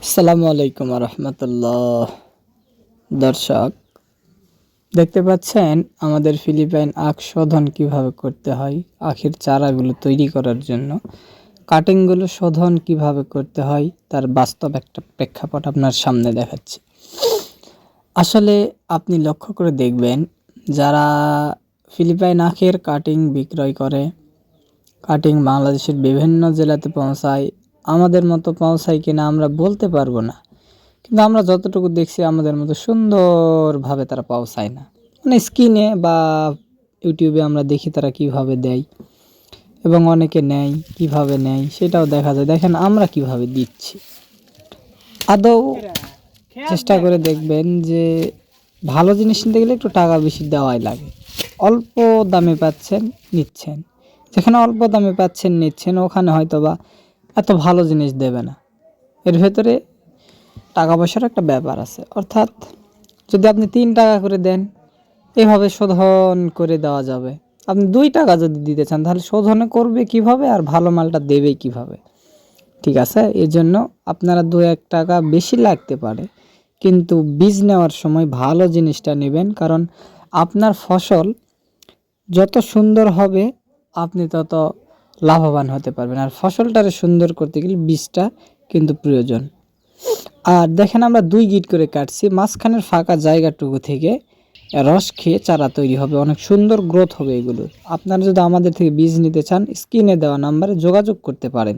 আসসালামু আলাইকুম রহমতুল্লাহ। দর্শক দেখতে পাচ্ছেন আমাদের ফিলিপাইন আখ শোধন কিভাবে করতে হয়। আখের চারাগুলো তৈরি করার জন্য কাটিংগুলো শোধন কিভাবে করতে হয় তার বাস্তব একটা প্রেক্ষাপট আপনার সামনে দেখাচ্ছি। আসলে আপনি লক্ষ্য করে দেখবেন, যারা ফিলিপাইন আখের কাটিং বিক্রয় করে, কাটিং বাংলাদেশের বিভিন্ন জেলাতে পৌঁছায়, আমাদের মতো পৌঁছায় কিনা আমরা বলতে পারবো না, কিন্তু আমরা যতটুকু দেখছি আমাদের মতো সুন্দরভাবে তারা পৌঁছায় না। মানে স্ক্রিনে বা ইউটিউবে আমরা দেখি তারা কিভাবে দেয় এবং অনেকে নেয়, কিভাবে নেয় সেটাও দেখা যায়। দেখেন আমরা কিভাবে দিচ্ছি। আদৌ চেষ্টা করে দেখবেন যে ভালো জিনিস নিতে গেলে একটু টাকা বেশি দেওয়াই লাগে। অল্প দামে পাচ্ছেন, নিচ্ছেন। যেখানে অল্প দামে পাচ্ছেন, নিচ্ছেন, ওখানে হয়তো বা এত ভালো জিনিস দেবে না। এর ভেতরে টাকা পয়সার একটা ব্যাপার আছে। অর্থাৎ যদি আপনি 3 টাকা করে দেন, এভাবে শোধন করে দেওয়া যাবে। আপনি 2 টাকা যদি দিতে চান, তাহলে শোধনে করবে কিভাবে আর ভালো মালটা দেবে কিভাবে? ঠিক আছে, এই জন্য আপনারা 2-1 টাকা বেশি লাগতে পারে, কিন্তু বীজ নেওয়ার সময় ভালো জিনিসটা নেবেন। কারণ আপনার ফসল যত সুন্দর হবে আপনি তত লাভবান হতে পারবেন। আর ফসলটারে সুন্দর করতে গেলে বীজটা কিন্তু প্রয়োজন। আর দেখেন আমরা 2 গিট করে কাটছি, মাঝখানের ফাঁকা জায়গাটুকু থেকে রস খেয়ে চারা তৈরি হবে, অনেক সুন্দর গ্রোথ হবে এগুলো। আপনারা যদি আমাদের থেকে বীজ নিতে চান, স্ক্রিনে দেওয়া নাম্বারে যোগাযোগ করতে পারেন।